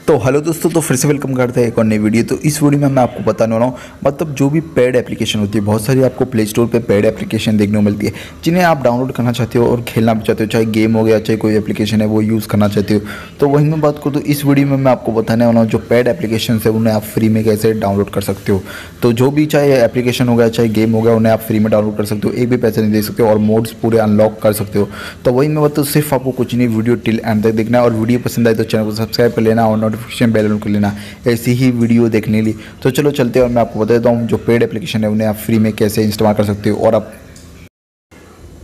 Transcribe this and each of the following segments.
तो हेलो दोस्तों, तो फिर से वेलकम करते हैं एक और नई वीडियो। तो इस वीडियो में मैं आपको बताने वाला हूँ मतलब जो भी पेड एप्लीकेशन होती है, बहुत सारी आपको प्ले स्टोर पे पेड एप्लीकेशन देखने को मिलती है जिन्हें आप डाउनलोड करना चाहते हो और खेलना भी चाहते हो, चाहे गेम हो गया चाहे कोई एप्लीकेशन है वो यूज़ करना चाहते हो। तो वहीं मैं बात करूँ तो इस वीडियो में मैं आपको बताने वाला हूँ जो पेड एप्लीकेशन है उन्हें आप फ्री में कैसे डाउनलोड कर सकते हो। तो जो भी चाहे एप्लीकेशन हो गया चाहे गेम हो गया उन्हें आप फ्री में डाउनलोड कर सकते हो, एक भी पैसे नहीं दे सकते हो और मोड्स पूरे अनलॉक कर सकते हो। तो वही मैं बताऊँ, सिर्फ आपको कुछ नहीं, वीडियो टिल एंड तक देखना है और वीडियो पसंद आए तो चैनल को सब्सक्राइब कर लेना और नोटिफिकेशन बेल ऑन कर लेना ऐसी ही वीडियो देखने के लिए। तो चलो चलते हैं और मैं आपको बता देता हूँ जो पेड एप्लीकेशन है उन्हें आप फ्री में कैसे इंस्टॉल कर सकते हो। और आप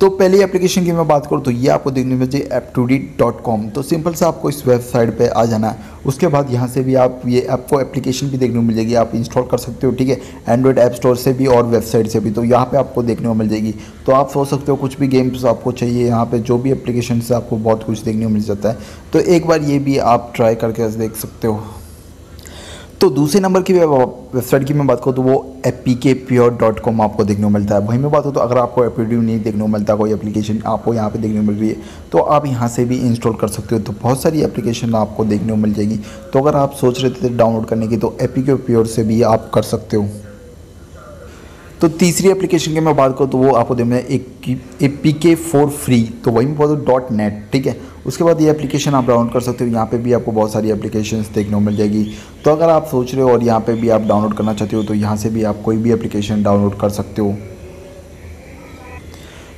तो पहली एप्लीकेशन की मैं बात करूँ तो ये आपको देखने में चाहिए apptodit.com। तो सिंपल से आपको इस वेबसाइट पे आ जाना है। उसके बाद यहाँ से भी आप ये आपको एप्लीकेशन भी देखने को मिल जाएगी, आप इंस्टॉल कर सकते हो, ठीक है, एंड्रॉयड ऐप स्टोर से भी और वेबसाइट से भी। तो यहाँ पे आपको देखने को मिल जाएगी। तो आप सोच सकते हो कुछ भी गेम्स आपको चाहिए, यहाँ पे जो भी एप्लीकेशन से आपको बहुत कुछ देखने को मिल जाता है। तो एक बार ये भी आप ट्राई करके देख सकते हो। तो दूसरे नंबर की वेबसाइट की मैं बात करूँ तो वो apkpure.com आपको देखने को मिलता है। वहीं मैं बात करूँ तो अगर आपको एप्लीकेशन नहीं देखने को मिलता, कोई एप्लीकेशन आपको यहाँ पे देखने को मिल रही है तो आप यहाँ से भी इंस्टॉल कर सकते हो। तो बहुत सारी एप्लीकेशन आपको देखने को मिल जाएगी। तो अगर आप सोच रहे थे डाउनलोड करने की तो apkpure से भी आप कर सकते हो। तो तीसरी एप्लीकेशन की मैं बात करूँ तो वो आपको देखना है APK फॉर फ्री। तो वहीं पर .net, ठीक है। उसके बाद ये एप्लीकेशन आप डाउनलोड कर सकते हो। यहाँ पे भी आपको बहुत सारी एप्लीकेशंस देखने को मिल जाएगी। तो अगर आप सोच रहे हो और यहाँ पे भी आप डाउनलोड करना चाहते हो तो यहाँ से भी आप कोई भी एप्लीकेशन डाउनलोड कर सकते हो।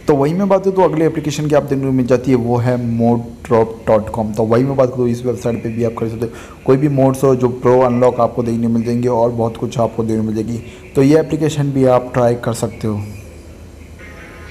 तो वही मैं बात करूँ तो अगली एप्लीकेशन की आप देखने को मिल जाती है वो है moddrop.com। तो वही मैं बात करूँ इस वेबसाइट पे भी आप कर सकते हो, कोई भी मोड्स हो जो प्रो अनलॉक आपको देखने को मिल जाएंगे और बहुत कुछ आपको देखने को मिल जाएगी। तो ये एप्लीकेशन भी आप ट्राई कर सकते हो।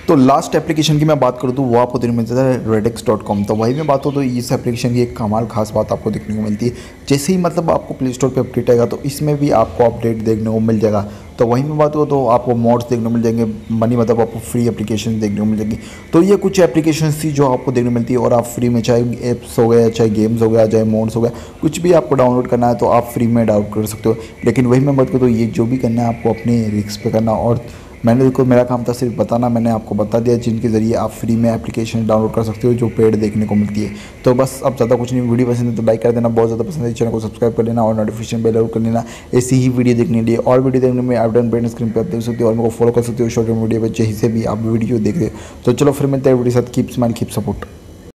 तो लास्ट एप्लीकेशन की मैं बात करूँ तो वो आपको देखने को मिल जाता है redx.com। तो वही मैं बात करूँ तो इस एप्लीकेशन की एक कमाल खास बात आपको देखने को मिलती है, जैसे ही मतलब आपको प्ले स्टोर पे अपडेट आएगा तो इसमें भी आपको अपडेट देखने को मिल जाएगा। तो वहीं में बात करूँ तो आपको मोड्स देखने को मिल जाएंगे, मनी मतलब आपको फ्री एप्लीकेशन देखने को मिल जाएगी। तो ये कुछ एप्लीकेशन थी जो आपको देखने को मिलती है और आप फ्री में, चाहे ऐप्स हो गया चाहे गेम्स हो गया चाहे मोड्स हो गया, कुछ भी आपको डाउनलोड करना है तो आप फ्री में डाउनलोड कर सकते हो। लेकिन वही मैं बात करूँ तो ये जो भी करना है आपको अपने रिस्क पे करना। और मैंने देखो मेरा काम था सिर्फ बताना, मैंने आपको बता दिया जिनके ज़रिए आप फ्री में एप्लीकेशन डाउनलोड कर सकते हो जो पेड देखने को मिलती है। तो बस अब ज़्यादा कुछ नहीं, वीडियो पसंद है तो लाइक कर देना, बहुत ज़्यादा पसंद है चैनल को सब्सक्राइब कर लेना और नोटिफिकेशन बेल आउट कर लेना ऐसी ही वीडियो देखने के लिए। और वीडियो देखने में आप बटन स्क्रीन पर आप देख सकते हो और मेरे को फॉलो कर सकते हो सोशल मीडिया पर, जहीं से भी आप वीडियो देख रहे हो। तो चलो फिर मिलते हैं वीडियो के साथ। Keep smile, keep support.